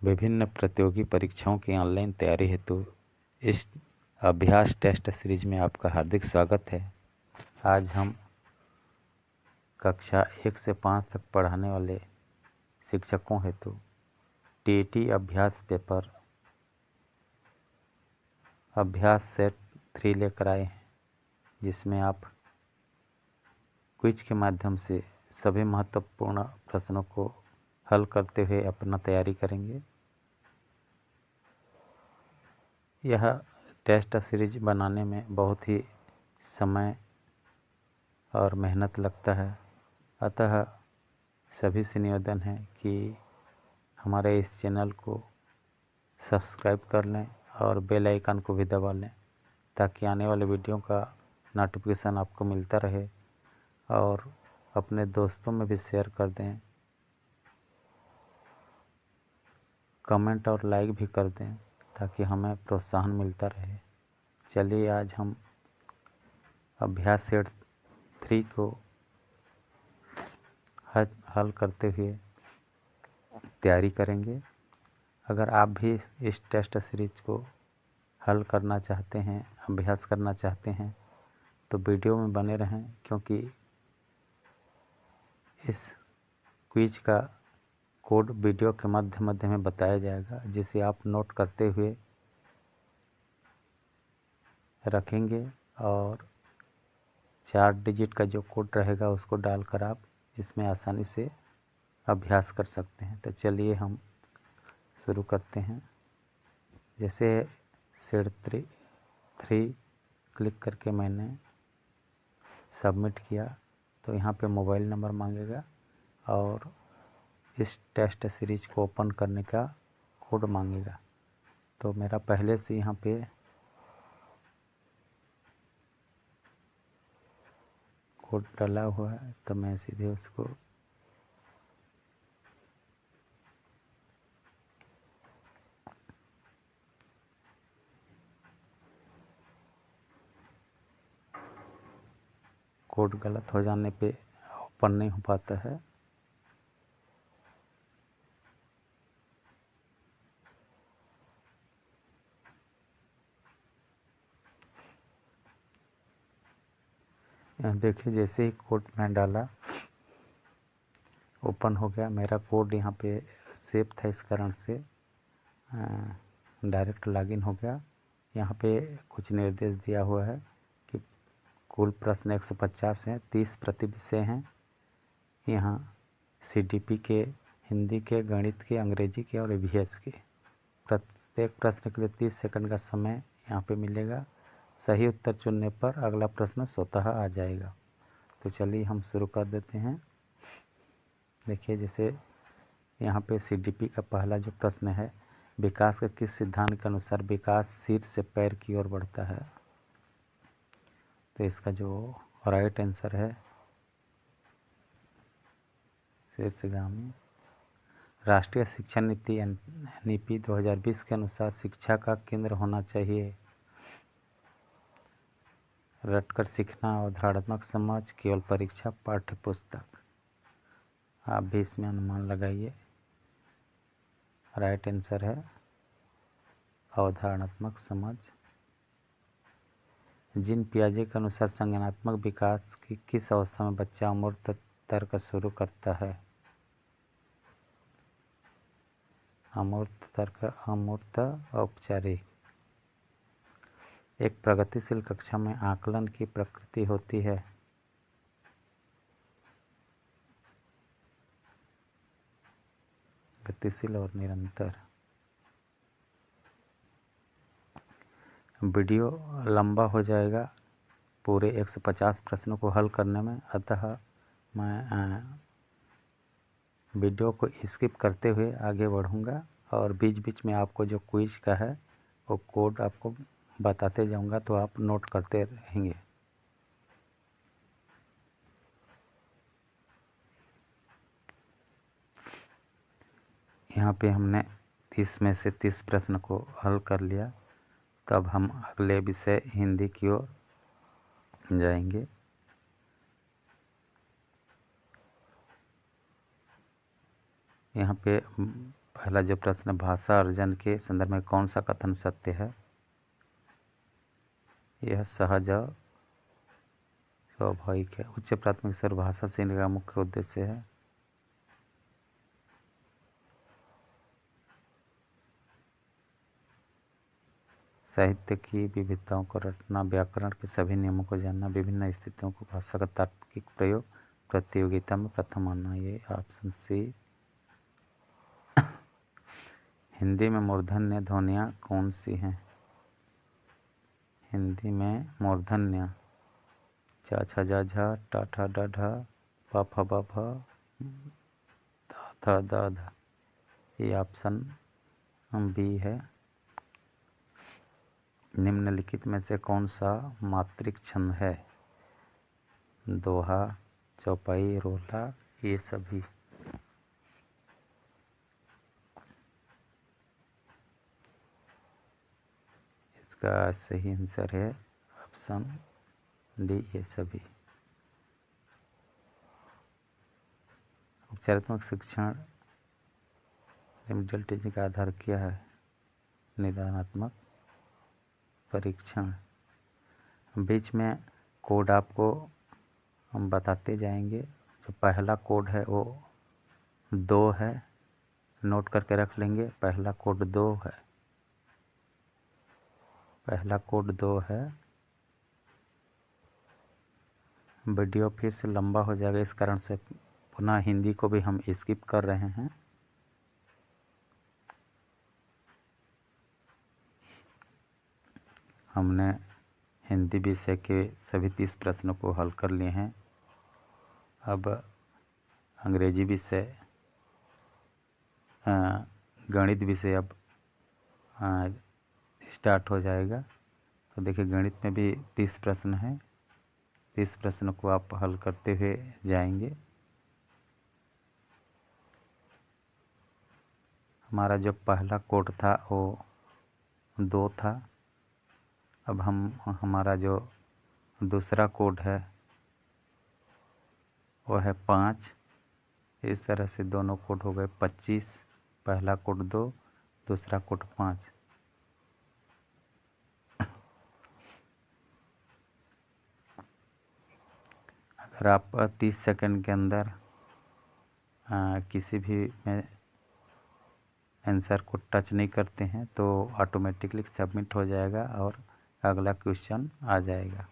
विभिन्न प्रतियोगी परीक्षाओं की ऑनलाइन तैयारी हेतु इस अभ्यास टेस्ट सीरीज में आपका हार्दिक स्वागत है। आज हम कक्षा 1 से 5 तक पढ़ाने वाले शिक्षकों हेतु टीईटी अभ्यास पेपर अभ्यास सेट 3 लेकर आए हैं, जिसमें आप क्विज के माध्यम से सभी महत्वपूर्ण प्रश्नों को हल करते हुए अपना तैयारी करेंगे। यह टेस्ट सीरीज बनाने में बहुत ही समय और मेहनत लगता है, अतः सभी से निवेदन है कि हमारे इस चैनल को सब्सक्राइब कर लें और बेल आइकन को भी दबा लें, ताकि आने वाले वीडियो का नोटिफिकेशन आपको मिलता रहे, और अपने दोस्तों में भी शेयर कर दें, कमेंट और लाइक भी कर दें, ताकि हमें प्रोत्साहन मिलता रहे। चलिए आज हम अभ्यास सेट 3 को हल करते हुए तैयारी करेंगे। अगर आप भी इस टेस्ट सीरीज को हल करना चाहते हैं, अभ्यास करना चाहते हैं, तो वीडियो में बने रहें, क्योंकि इस क्विज का कोड वीडियो के मध्य मध्य में बताया जाएगा, जिसे आप नोट करते हुए रखेंगे और 4 डिजिट का जो कोड रहेगा उसको डालकर आप इसमें आसानी से अभ्यास कर सकते हैं। तो चलिए हम शुरू करते हैं। जैसे सेट 3 क्लिक करके मैंने सबमिट किया, तो यहाँ पे मोबाइल नंबर मांगेगा और इस टेस्ट सीरीज को ओपन करने का कोड मांगेगा। तो मेरा पहले से यहाँ पे कोड डाला हुआ है, तो मैं सीधे उसको कोड गलत हो जाने पे ओपन नहीं हो पाता है। यहाँ देखिए, जैसे ही कोड मैं डाला ओपन हो गया। मेरा कोड यहाँ पे सेव था, इस कारण से डायरेक्ट लॉगिन हो गया। यहाँ पे कुछ निर्देश दिया हुआ है कि कुल प्रश्न 150 हैं, 30 प्रति विषय हैं। यहाँ सीडीपी के, हिंदी के, गणित के, अंग्रेजी के और ईवीएस के। प्रत्येक प्रश्न के लिए 30 सेकंड का समय यहाँ पे मिलेगा। सही उत्तर चुनने पर अगला प्रश्न स्वतः आ जाएगा। तो चलिए हम शुरू कर देते हैं। देखिए, जैसे यहाँ पे सीडीपी का पहला जो प्रश्न है, विकास के किस सिद्धांत के अनुसार विकास सिर से पैर की ओर बढ़ता है। तो इसका जो राइट आंसर है शीर्षगामी। राष्ट्रीय शिक्षा नीति एनईपी 2020 के अनुसार शिक्षा का केंद्र होना चाहिए रटकर सीखना, अवधारणात्मक समझ, केवल परीक्षा, पाठ्य पुस्तक। आप भी इसमें अनुमान लगाइए। राइट आंसर है अवधारणात्मक समझ। जीन पियाजे के अनुसार संज्ञानात्मक विकास की किस अवस्था में बच्चा अमूर्त तर्क शुरू करता है। अमूर्त तर्क, अमूर्त औपचारिक। एक प्रगतिशील कक्षा में आकलन की प्रकृति होती है। गतिशील और निरंतर। वीडियो लंबा हो जाएगा पूरे 150 प्रश्नों को हल करने में, अतः मैं वीडियो को स्किप करते हुए आगे बढ़ूंगा और बीच बीच में आपको जो क्विज का है वो कोड आपको बताते जाऊंगा, तो आप नोट करते रहेंगे। यहाँ पे हमने 30 में से 30 प्रश्न को हल कर लिया। तब हम अगले विषय हिंदी की ओर जाएंगे। यहाँ पे पहला जो प्रश्न, भाषा अर्जन के संदर्भ में कौन सा कथन सत्य है? यह सहज और स्वाभाविक है। उच्च प्राथमिक स्तर भाषा सीखने का मुख्य उद्देश्य है। साहित्य की विविधताओं को रटना, व्याकरण के सभी नियमों को जानना, विभिन्न स्थितियों को भाषा का तार्किक प्रयोग, प्रतियोगिता में प्रथम आना। ये ऑप्शन सी। हिंदी में मूर्धन्य ध्वनियाँ कौन सी हैं? हिंदी में मूर्धन्य चा छा जा झा, टा ठा डा ढा, पा फा बा भा, धा था दा धा। ये ऑप्शन बी है। निम्नलिखित में से कौन सा मात्रिक छंद है? दोहा, चौपाई, रोला, ये सभी। इसका सही आंसर है ऑप्शन डी, ये सभी। उपचारात्मक शिक्षण रिमेडियल टीचिंग का आधार क्या है? निदानात्मक परीक्षण। बीच में कोड आपको हम बताते जाएंगे। जो पहला कोड है वो 2 है, नोट करके रख लेंगे। पहला कोड 2 है, पहला कोड 2 है। वीडियो फिर से लंबा हो जाएगा, इस कारण से पुनः हिंदी को भी हम स्किप कर रहे हैं। हमने हिंदी विषय के सभी 30 प्रश्नों को हल कर लिए हैं। अब अंग्रेजी विषय, गणित विषय अब स्टार्ट हो जाएगा। तो देखिए, गणित में भी 30 प्रश्न हैं। 30 प्रश्नों को आप हल करते हुए जाएंगे। हमारा जो पहला कोड था वो 2 था। अब हमारा जो दूसरा कोड है वो है 5। इस तरह से दोनों कोड हो गए 25। पहला कोड 2, दूसरा कोड 5। अगर आप 30 सेकंड के अंदर किसी भी में आंसर को टच नहीं करते हैं तो ऑटोमेटिकली सबमिट हो जाएगा और अगला क्वेश्चन आ जाएगा।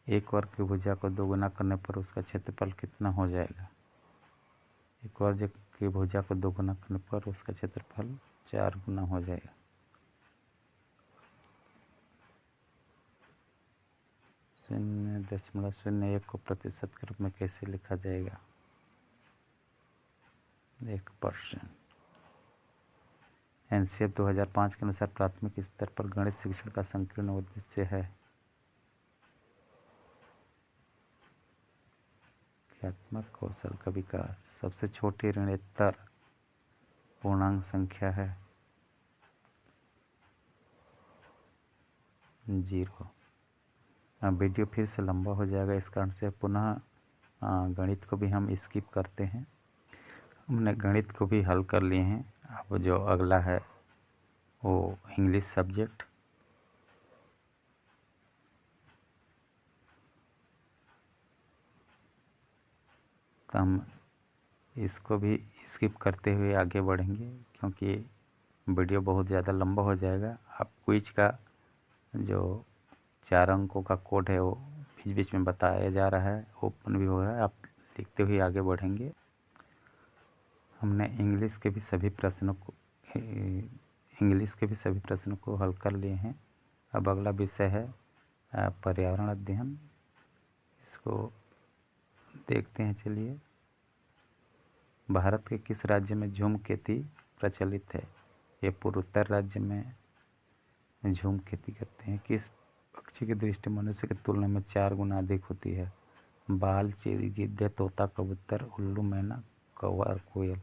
एक वर्ग की भुजा को 2 गुना करने पर उसका क्षेत्रफल कितना हो जाएगा? एक वर्ग की भुजा को 2 गुना करने पर उसका क्षेत्रफल 4 गुना हो जाएगा। शून्य दशमलव 01 को प्रतिशत के रूप में कैसे लिखा जाएगा? 1%। एनसीएफ 2005 के अनुसार प्राथमिक स्तर पर गणित शिक्षण का संकीर्ण उद्देश्य है क्रियात्मक कौशल का विकास। सबसे छोटी ऋणोत्तर पूर्णांक संख्या है 0। वीडियो फिर से लंबा हो जाएगा, इस कारण से पुनः गणित को भी हम स्किप करते हैं। हमने गणित को भी हल कर लिए हैं। अब जो अगला है वो इंग्लिश सब्जेक्ट। तो हम इसको भी स्किप करते हुए आगे बढ़ेंगे क्योंकि वीडियो बहुत ज़्यादा लंबा हो जाएगा। आप क्विज का जो 4 अंकों का कोड है वो बीच बीच में बताया जा रहा है, ओपन भी हो रहा है। आप लिखते हुए आगे बढ़ेंगे। हमने इंग्लिश के भी सभी प्रश्नों को हल कर लिए हैं। अब अगला विषय है पर्यावरण अध्ययन। इसको देखते हैं। चलिए, भारत के किस राज्य में झूम खेती प्रचलित है? ये पूर्वोत्तर राज्य में झूम खेती करते हैं। किस पक्षी की दृष्टि मनुष्य की तुलना में 4 गुना अधिक होती है? बाल, चील, गिद्ध, तोता, कबूतर, उल्लू, मैना, कौवा और कोयल।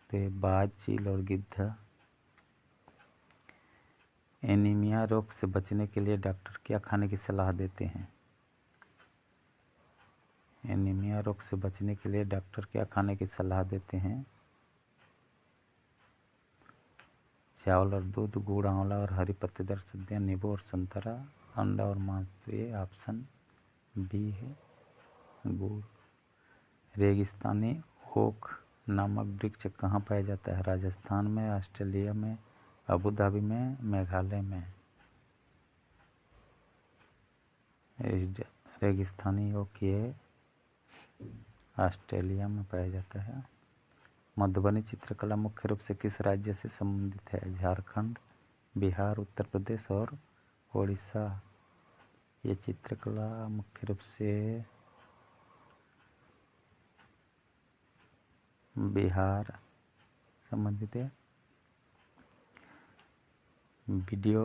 तो ये बाज, चील और गिद्ध। एनीमिया रोग से बचने के लिए डॉक्टर क्या खाने की सलाह देते हैं? एनीमिया रोग से बचने के लिए डॉक्टर क्या खाने की सलाह देते हैं? चावल और दूध, गुड़, आंवला और हरी पत्तेदार सब्जियां, नींबू और संतरा, अंडा और मांस। तो ये ऑप्शन बी है, गुड़। रेगिस्तानी ओक नामक वृक्ष कहाँ पाया जाता है? राजस्थान में, ऑस्ट्रेलिया में, अबू धाबी में, मेघालय में। रेगिस्तानी ओक ये ऑस्ट्रेलिया में पाया जाता है। मधुबनी चित्रकला मुख्य रूप से किस राज्य से संबंधित है? झारखंड, बिहार, उत्तर प्रदेश और उड़ीसा। ये चित्रकला मुख्य रूप से बिहार संबंधित है। वीडियो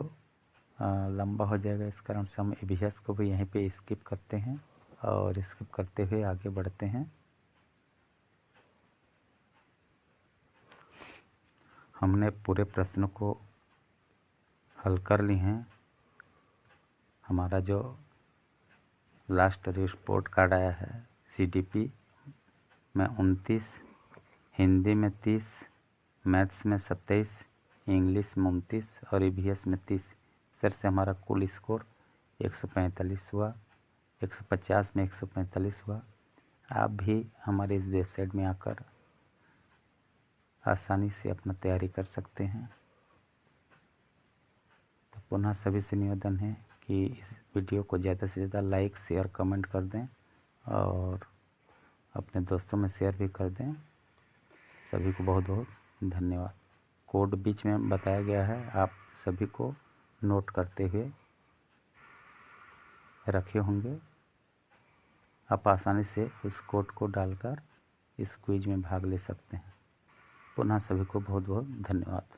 लंबा हो जाएगा, इस कारण से हम EVS को भी यहीं पे स्किप करते हैं और स्किप करते हुए आगे बढ़ते हैं। हमने पूरे प्रश्न को हल कर लिए हैं। हमारा जो लास्ट रिपोर्ट कार्ड आया है, CDP में 29, हिंदी में 30, मैथ्स में 27, इंग्लिश में 29 और EVS में 30। इस तरह से हमारा कुल स्कोर 145 हुआ। 150 में 145 हुआ। आप भी हमारे इस वेबसाइट में आकर आसानी से अपना तैयारी कर सकते हैं। तो पुनः सभी से निवेदन है कि इस वीडियो को ज़्यादा से ज़्यादा लाइक, शेयर, कमेंट कर दें और अपने दोस्तों में शेयर भी कर दें। सभी को बहुत बहुत धन्यवाद। कोड बीच में बताया गया है, आप सभी को नोट करते हुए रखे होंगे। आप आसानी से उस कोड को डालकर इस क्विज में भाग ले सकते हैं। पुनः सभी को बहुत बहुत धन्यवाद।